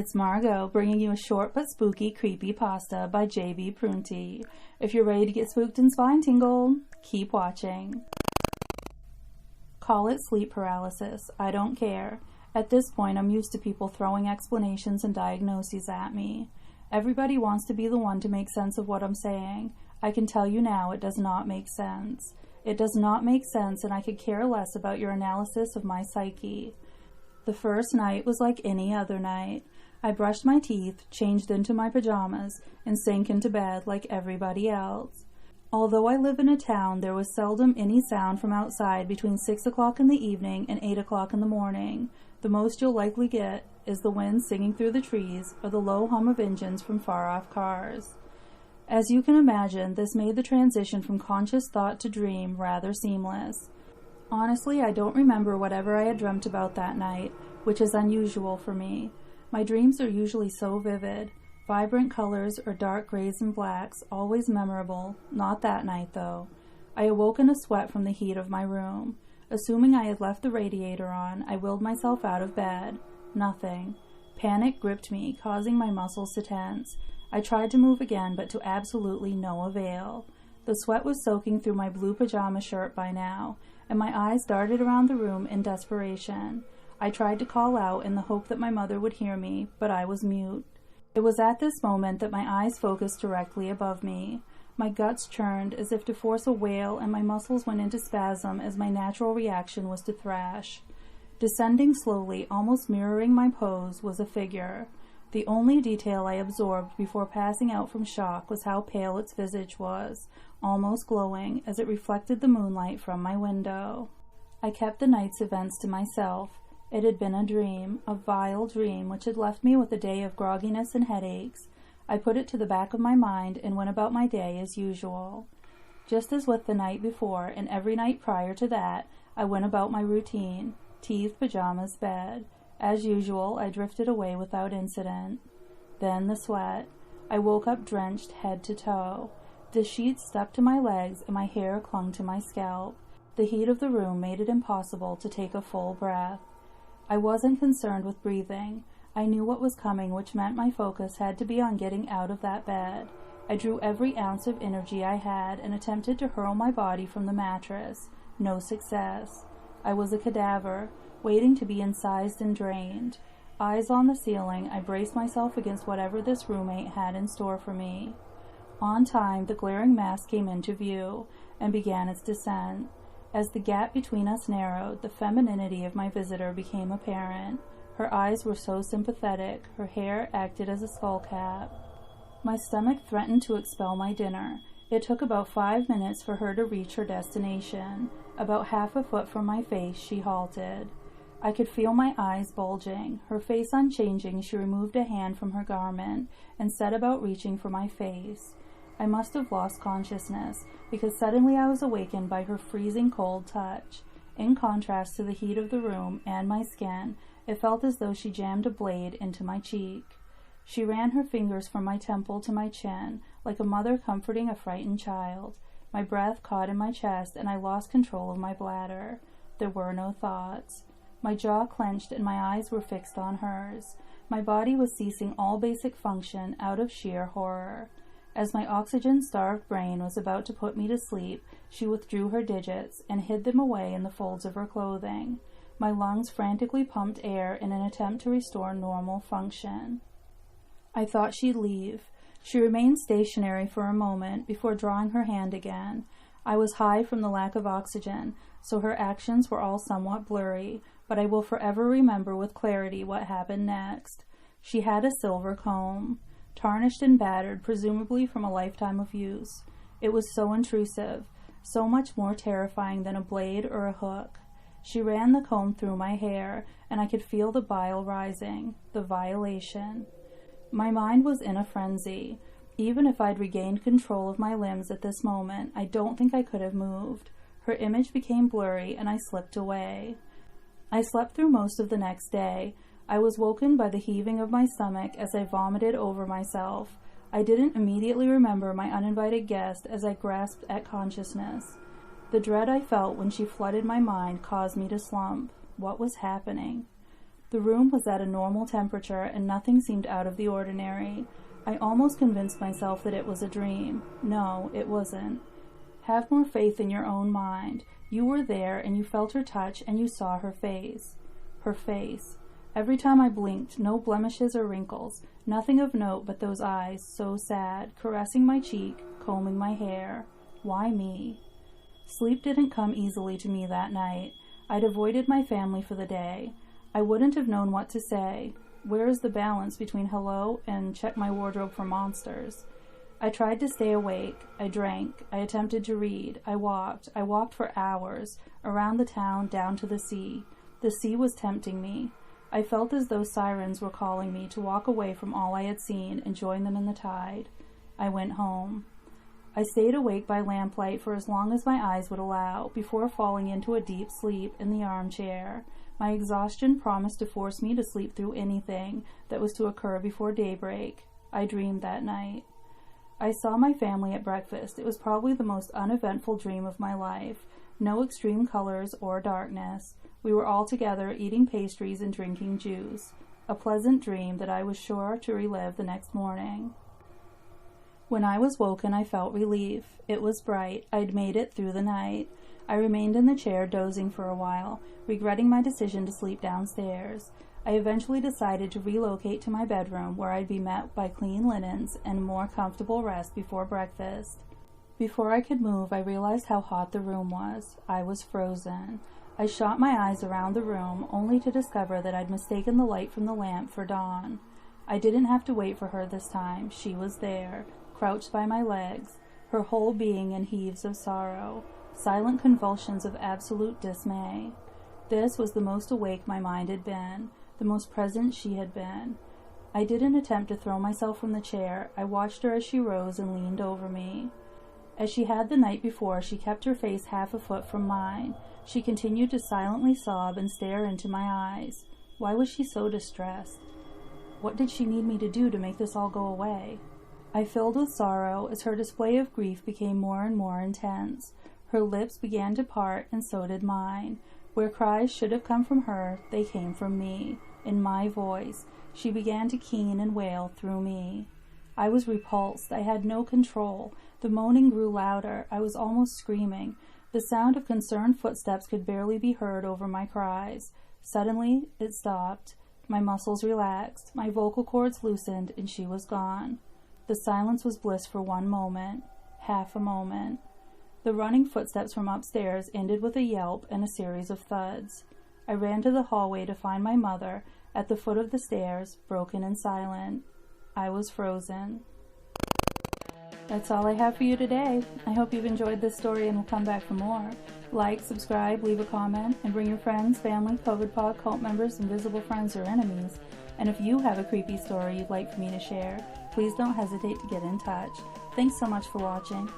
It's Margot, bringing you a short but spooky Creepypasta by J.B. Prunty. If you're ready to get spooked and spine tingled, keep watching. Call it sleep paralysis. I don't care. At this point, I'm used to people throwing explanations and diagnoses at me. Everybody wants to be the one to make sense of what I'm saying. I can tell you now, it does not make sense. It does not make sense, and I could care less about your analysis of my psyche. The first night was like any other night. I brushed my teeth, changed into my pajamas, and sank into bed like everybody else. Although I live in a town, there was seldom any sound from outside between 6 o'clock in the evening and 8 o'clock in the morning. The most you'll likely get is the wind singing through the trees or the low hum of engines from far-off cars. As you can imagine, this made the transition from conscious thought to dream rather seamless. Honestly, I don't remember whatever I had dreamt about that night, which is unusual for me. My dreams are usually so vivid. Vibrant colors or dark grays and blacks, always memorable. Not that night, though. I awoke in a sweat from the heat of my room. Assuming I had left the radiator on, I willed myself out of bed. Nothing. Panic gripped me, causing my muscles to tense. I tried to move again, but to absolutely no avail. The sweat was soaking through my blue pajama shirt by now, and my eyes darted around the room in desperation. I tried to call out in the hope that my mother would hear me, but I was mute. It was at this moment that my eyes focused directly above me. My guts churned as if to force a wail, and my muscles went into spasm as my natural reaction was to thrash. Descending slowly, almost mirroring my pose, was a figure. The only detail I absorbed before passing out from shock was how pale its visage was, almost glowing, as it reflected the moonlight from my window. I kept the night's events to myself. It had been a dream, a vile dream, which had left me with a day of grogginess and headaches. I put it to the back of my mind and went about my day as usual. Just as with the night before, and every night prior to that, I went about my routine: teeth, pajamas, bed. As usual, I drifted away without incident. Then the sweat. I woke up drenched head to toe. The sheets stuck to my legs and my hair clung to my scalp. The heat of the room made it impossible to take a full breath. I wasn't concerned with breathing. I knew what was coming, which meant my focus had to be on getting out of that bed. I drew every ounce of energy I had and attempted to hurl my body from the mattress. No success. I was a cadaver, waiting to be incised and drained. Eyes on the ceiling, I braced myself against whatever this roommate had in store for me. On time, the glaring mass came into view and began its descent. As the gap between us narrowed, the femininity of my visitor became apparent. Her eyes were so sympathetic, her hair acted as a skull cap. My stomach threatened to expel my dinner. It took about 5 minutes for her to reach her destination. About half a foot from my face, she halted. I could feel my eyes bulging. Her face unchanging, she removed a hand from her garment and set about reaching for my face. I must have lost consciousness, because suddenly I was awakened by her freezing cold touch. In contrast to the heat of the room and my skin, it felt as though she jammed a blade into my cheek. She ran her fingers from my temple to my chin, like a mother comforting a frightened child. My breath caught in my chest, and I lost control of my bladder. There were no thoughts. My jaw clenched, and my eyes were fixed on hers. My body was ceasing all basic function out of sheer horror. As my oxygen-starved brain was about to put me to sleep, she withdrew her digits and hid them away in the folds of her clothing. My lungs frantically pumped air in an attempt to restore normal function. I thought she'd leave. She remained stationary for a moment before drawing her hand again. I was high from the lack of oxygen, so her actions were all somewhat blurry, but I will forever remember with clarity what happened next. She had a silver comb, tarnished and battered, presumably from a lifetime of use. It was so intrusive, so much more terrifying than a blade or a hook. She ran the comb through my hair, and I could feel the bile rising, the violation. My mind was in a frenzy. Even if I'd regained control of my limbs at this moment, I don't think I could have moved. Her image became blurry, and I slipped away. I slept through most of the next day. I was woken by the heaving of my stomach as I vomited over myself. I didn't immediately remember my uninvited guest as I grasped at consciousness. The dread I felt when she flooded my mind caused me to slump. What was happening? The room was at a normal temperature and nothing seemed out of the ordinary. I almost convinced myself that it was a dream. No, it wasn't. Have more faith in your own mind. You were there and you felt her touch and you saw her face. Her face. Every time I blinked, no blemishes or wrinkles, nothing of note but those eyes, so sad, caressing my cheek, combing my hair. Why me? Sleep didn't come easily to me that night. I'd avoided my family for the day. I wouldn't have known what to say. Where is the balance between hello and check my wardrobe for monsters? I tried to stay awake. I drank. I attempted to read. I walked. I walked for hours, around the town, down to the sea. The sea was tempting me. I felt as though sirens were calling me to walk away from all I had seen and join them in the tide. I went home. I stayed awake by lamplight for as long as my eyes would allow, before falling into a deep sleep in the armchair. My exhaustion promised to force me to sleep through anything that was to occur before daybreak. I dreamed that night. I saw my family at breakfast. It was probably the most uneventful dream of my life. No extreme colors or darkness. We were all together eating pastries and drinking juice. A pleasant dream that I was sure to relive the next morning. When I was woken, I felt relief. It was bright. I'd made it through the night. I remained in the chair dozing for a while, regretting my decision to sleep downstairs. I eventually decided to relocate to my bedroom, where I'd be met by clean linens and more comfortable rest before breakfast. Before I could move, I realized how hot the room was. I was frozen. I shot my eyes around the room, only to discover that I'd mistaken the light from the lamp for Dawn. I didn't have to wait for her this time. She was there, crouched by my legs, her whole being in heaves of sorrow, silent convulsions of absolute dismay. This was the most awake my mind had been, the most present she had been. I didn't attempt to throw myself from the chair. I watched her as she rose and leaned over me. As she had the night before, she kept her face half a foot from mine. She continued to silently sob and stare into my eyes. Why was she so distressed? What did she need me to do to make this all go away? I filled with sorrow as her display of grief became more and more intense. Her lips began to part, and so did mine. Where cries should have come from her, they came from me. In my voice, she began to keen and wail through me. I was repulsed. I had no control. The moaning grew louder. I was almost screaming. The sound of concerned footsteps could barely be heard over my cries. Suddenly, it stopped. My muscles relaxed. My vocal cords loosened, and she was gone. The silence was bliss for one moment. Half a moment. The running footsteps from upstairs ended with a yelp and a series of thuds. I ran to the hallway to find my mother at the foot of the stairs, broken and silent. I was frozen. That's all I have for you today. I hope you've enjoyed this story and will come back for more. Like, subscribe, leave a comment, and bring your friends, family, COVID pod, cult members, invisible friends, or enemies. And if you have a creepy story you'd like for me to share, please don't hesitate to get in touch. Thanks so much for watching.